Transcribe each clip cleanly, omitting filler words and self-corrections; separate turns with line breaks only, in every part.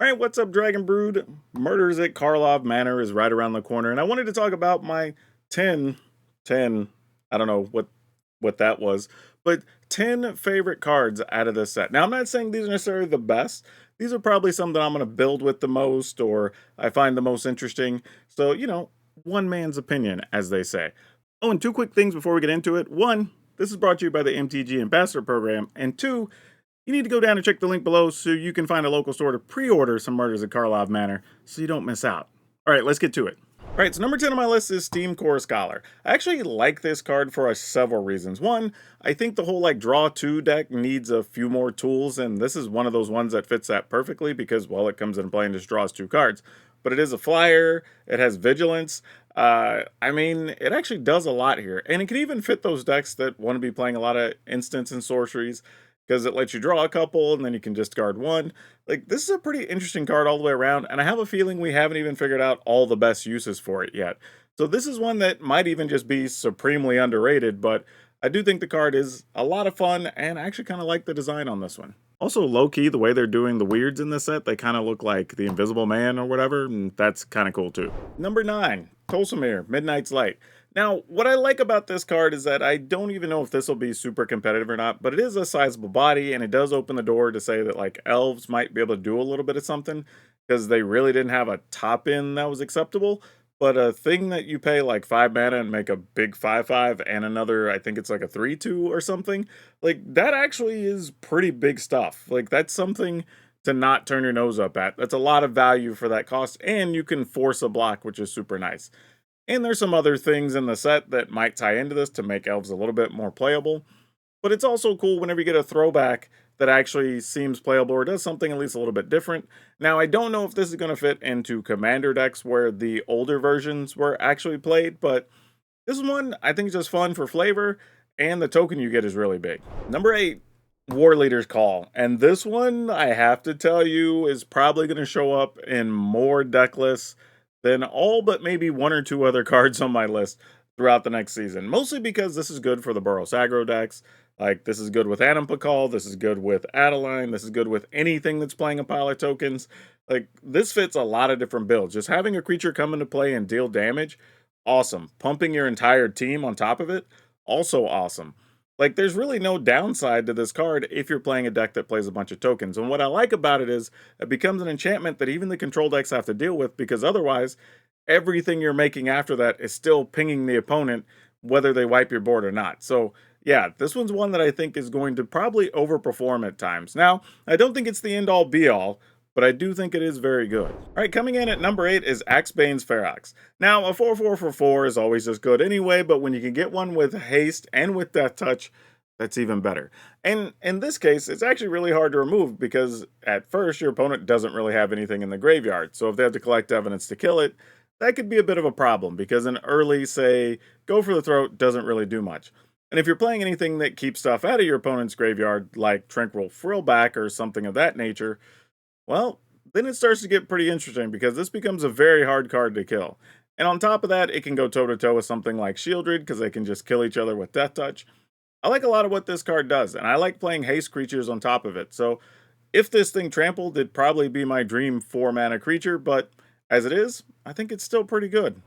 All right, what's up, Dragon Brood? Murders at Karlov Manor is right around the corner, and I wanted to talk about my 10, 10. I don't know what that was, but 10 favorite cards out of this set. Now, I'm not saying these are necessarily the best. These are probably some that I'm going to build with the most or I find the most interesting. So, one man's opinion, as they say. Oh, and two quick things before we get into it. One, this is brought to you by the MTG Ambassador Program, and two, you need to go down and check the link below so you can find a local store to pre-order some Murders at Karlov Manor so you don't miss out. All right, let's get to it. All right, so number 10 on my list is Steam Core Scholar. I actually like this card for several reasons. One, I think the whole draw two deck needs a few more tools, and this is one of those ones that fits that perfectly because, well, it comes into play and just draws two cards. But it is a flyer, it has vigilance. I mean, it actually does a lot here, and it can even fit those decks that want to be playing a lot of instants and sorceries because it lets you draw a couple and then you can discard one. Like, this is a pretty interesting card all the way around, and I have a feeling we haven't even figured out all the best uses for it yet. So this is one that might even just be supremely underrated, but I do think the card is a lot of fun, and I actually kind of like the design on this one. Also, low-key, the way they're doing the weirds in this set, they kind of look like the Invisible Man or whatever, and that's kind of cool too. Number 9, Tolsimir, Midnight's Light. Now, what I like about this card is that I don't even know if this will be super competitive or not, but it is a sizable body, and it does open the door to say that elves might be able to do a little bit of something because they really didn't have a top end that was acceptable. But a thing that you pay like 5 mana and make a big 5/5 and another, I think it's like a 3/2 or something, like that actually is pretty big stuff. Like that's something to not turn your nose up at. That's a lot of value for that cost, and you can force a block, which is super nice. And there's some other things in the set that might tie into this to make elves a little bit more playable. But it's also cool whenever you get a throwback that actually seems playable or does something at least a little bit different. Now, I don't know if this is going to fit into commander decks where the older versions were actually played, but this is one I think is just fun for flavor, and the token you get is really big. Number 8, War Leader's Call. And this one, I have to tell you, is probably going to show up in more deck lists than all but maybe one or two other cards on my list throughout the next season. Mostly because this is good for the Boros aggro decks. Like, this is good with Adam Pakal, this is good with Adeline, this is good with anything that's playing a pile of tokens. Like, this fits a lot of different builds. Just having a creature come into play and deal damage, awesome. Pumping your entire team on top of it, also awesome. Like, there's really no downside to this card if you're playing a deck that plays a bunch of tokens. And what I like about it is it becomes an enchantment that even the control decks have to deal with because otherwise, everything you're making after that is still pinging the opponent, whether they wipe your board or not. So, yeah, this one's one that I think is going to probably overperform at times. Now, I don't think it's the end all be all, but I do think it is very good. All right, coming in at number 8 is Axbane's Ferox. Now, a 4/4 for 4 is always just good anyway, but when you can get one with haste and with death touch, that's even better. And in this case, it's actually really hard to remove because at first your opponent doesn't really have anything in the graveyard. So if they have to collect evidence to kill it, that could be a bit of a problem because an early, say, go for the throat doesn't really do much. And if you're playing anything that keeps stuff out of your opponent's graveyard, like Tranquil Frillback or something of that nature, well, then it starts to get pretty interesting because this becomes a very hard card to kill. And on top of that, it can go toe to toe with something like Shieldred because they can just kill each other with Death Touch. I like a lot of what this card does, and I like playing haste creatures on top of it. So if this thing trampled, it'd probably be my dream 4 mana creature, but as it is, I think it's still pretty good.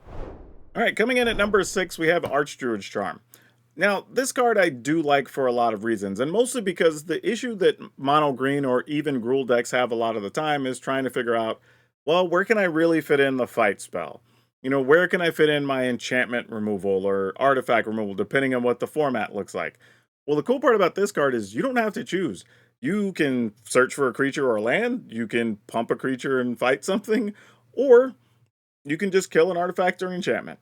All right, coming in at number 6, we have Archdruid's Charm. Now, this card I do like for a lot of reasons, and mostly because the issue that mono green or even Gruul decks have a lot of the time is trying to figure out, well, where can I really fit in the fight spell? Where can I fit in my enchantment removal or artifact removal, depending on what the format looks like? Well, the cool part about this card is you don't have to choose. You can search for a creature or land, you can pump a creature and fight something, or you can just kill an artifact or enchantment.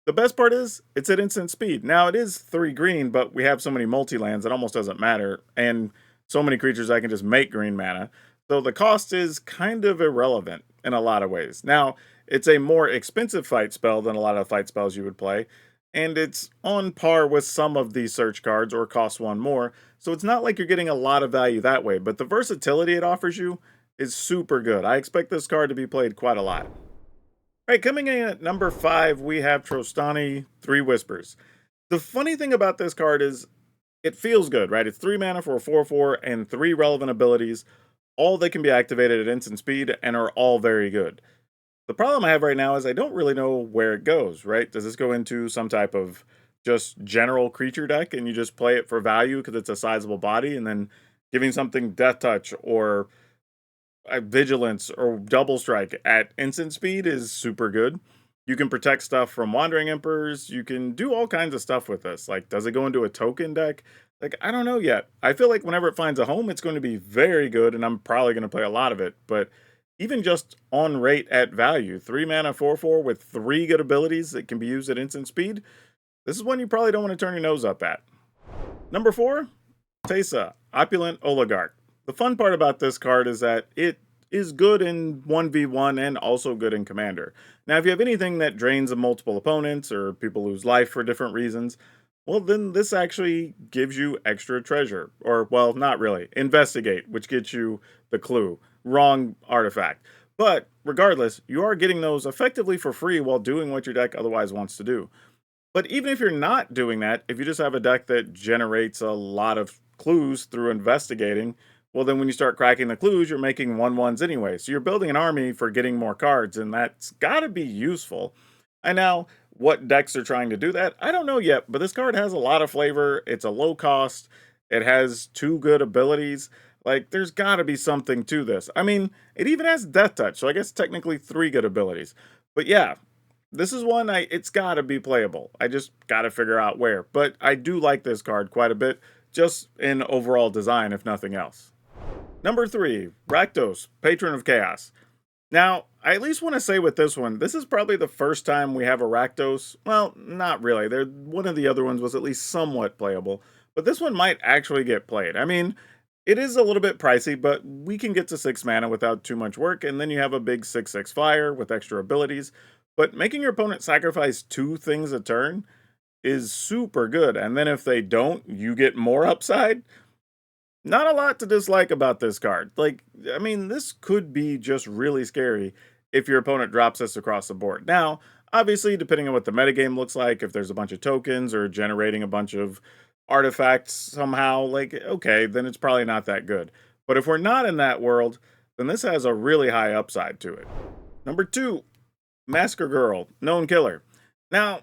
The best part is it's at instant speed. Now it is 3 green, but we have so many multi-lands it almost doesn't matter, and so many creatures I can just make green mana. So the cost is kind of irrelevant in a lot of ways. Now, it's a more expensive fight spell than a lot of fight spells you would play, and it's on par with some of these search cards or costs one more. So it's not like you're getting a lot of value that way, but the versatility it offers you is super good. I expect this card to be played quite a lot. All right, coming in at number 5, we have Trostani Whispers. The funny thing about this card is it feels good, right? It's 3 mana for a 4/4 and 3 relevant abilities, All they can be activated at instant speed and are all very good. The problem I have right now is I don't really know where it goes, right? Does this go into some type of just general creature deck and you just play it for value because it's a sizable body, and then giving something death touch or vigilance or double strike at instant speed is super good. You can protect stuff from wandering emperors. You can do all kinds of stuff with this. Like, does it go into a token deck? Like, I don't know yet. I feel like whenever it finds a home, it's going to be very good, and I'm probably going to play a lot of it. But even just on rate at value, 3 mana 4/4 with 3 good abilities that can be used at instant speed, this is one you probably don't want to turn your nose up at. Number 4, Teysa, Opulent Oligarch. The fun part about this card is that it is good in 1v1 and also good in Commander. Now, if you have anything that drains multiple opponents or people lose life for different reasons, well, then this actually gives you extra treasure. Or, well, not really. Investigate, which gets you the clue. Wrong artifact. But regardless, you are getting those effectively for free while doing what your deck otherwise wants to do. But even if you're not doing that, if you just have a deck that generates a lot of clues through investigating, well, then when you start cracking the clues, you're making 1/1s anyway. So you're building an army for getting more cards, and that's got to be useful. And now, what decks are trying to do that? I don't know yet, but this card has a lot of flavor. It's a low cost. It has 2 good abilities. Like, there's got to be something to this. I mean, it even has Death Touch, so I guess technically 3 good abilities. But yeah, this is one it's got to be playable. I just got to figure out where. But I do like this card quite a bit, just in overall design, if nothing else. Number 3, Rakdos, Patron of Chaos. Now, I at least want to say with this one, this is probably the first time we have a Rakdos. Well, not really. One of the other ones was at least somewhat playable, but this one might actually get played. I mean, it is a little bit pricey, but we can get to 6 mana without too much work, and then you have a big 6/6 flyer with extra abilities. But making your opponent sacrifice 2 things a turn is super good, and then if they don't, you get more upside. Not a lot to dislike about this card. Like, I mean, this could be just really scary if your opponent drops this across the board. Now, obviously, depending on what the metagame looks like, if there's a bunch of tokens or generating a bunch of artifacts somehow, like, okay, then it's probably not that good. But if we're not in that world, then this has a really high upside to it. Number 2, Masker Girl, Known Killer. Now,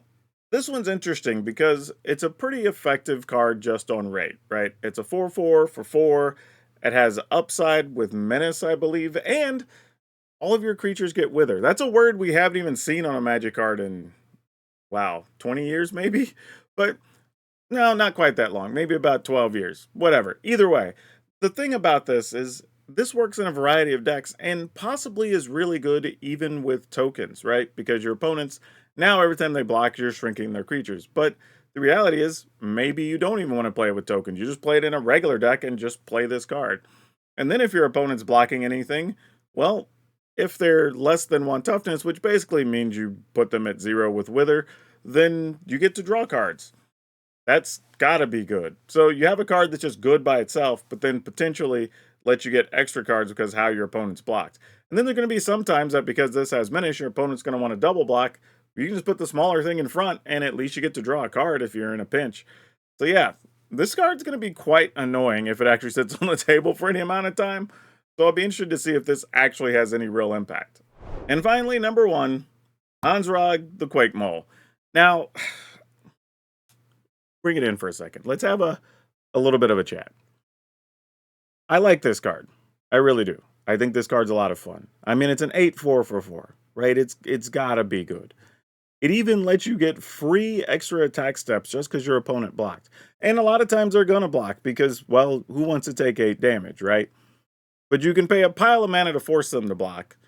this one's interesting because it's a pretty effective card just on rate, right? It's a 4/4 for 4. It has upside with Menace, I believe, and all of your creatures get Wither. That's a word we haven't even seen on a Magic card in, wow, 20 years maybe? But no, not quite that long. Maybe about 12 years. Whatever. Either way, the thing about this is this works in a variety of decks and possibly is really good even with tokens, right? Because your opponents, now every time they block, you're shrinking their creatures. But the reality is, maybe you don't even want to play it with tokens. You just play it in a regular deck and just play this card. And then if your opponent's blocking anything, well, if they're less than 1 toughness, which basically means you put them at 0 with Wither, then you get to draw cards. That's gotta be good. So you have a card that's just good by itself, but then potentially lets you get extra cards because how your opponent's blocked. And then there are going to be some times that because this has Menace, your opponent's going to want to double block. You can just put the smaller thing in front, and at least you get to draw a card if you're in a pinch. So yeah, this card's going to be quite annoying if it actually sits on the table for any amount of time. So I'll be interested to see if this actually has any real impact. And finally, number 1, Anog the Quake Mole. Now, bring it in for a second. Let's have a little bit of a chat. I like this card. I really do. I think this card's a lot of fun. I mean, it's an 8/4 for 4, right? It's gotta be good. It even lets you get free extra attack steps just because your opponent blocked. And a lot of times they're gonna block because, well, who wants to take 8 damage, right? But you can pay a pile of mana to force them to block,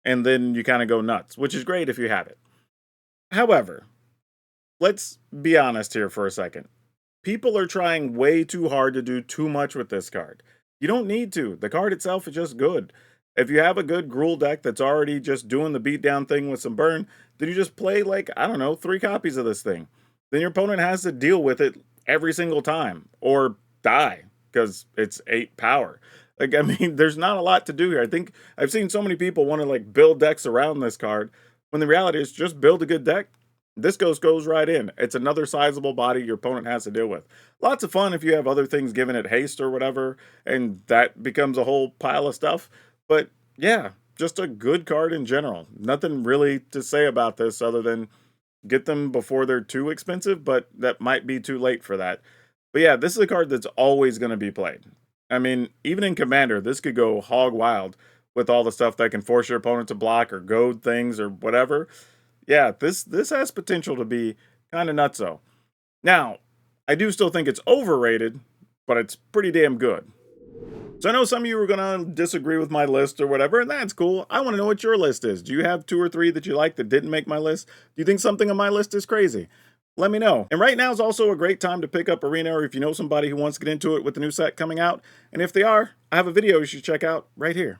and then you kind of go nuts, which is great if you have it. However, let's be honest here for a second. People are trying way too hard to do too much with this card. You don't need to. The card itself is just good. If you have a good Gruul deck that's already just doing the beatdown thing with some burn, then you just play, like, I don't know, 3 copies of this thing. Then your opponent has to deal with it every single time or die because it's 8 power. Like, I mean, there's not a lot to do here. I think I've seen so many people want to like build decks around this card when the reality is just build a good deck, this ghost goes right in. It's another sizable body your opponent has to deal with. Lots of fun if you have other things giving it haste or whatever, and that becomes a whole pile of stuff. But yeah, just a good card in general. Nothing really to say about this other than get them before they're too expensive, but that might be too late for that. But yeah, this is a card that's always going to be played. I mean, even in Commander, this could go hog wild with all the stuff that can force your opponent to block or goad things or whatever. Yeah, this has potential to be kind of nutso. Now, I do still think it's overrated, but it's pretty damn good. So I know some of you are going to disagree with my list or whatever, and that's cool. I want to know what your list is. Do you have 2 or 3 that you like that didn't make my list? Do you think something on my list is crazy? Let me know. And right now is also a great time to pick up Arena, or if you know somebody who wants to get into it with the new set coming out. And if they are, I have a video you should check out right here.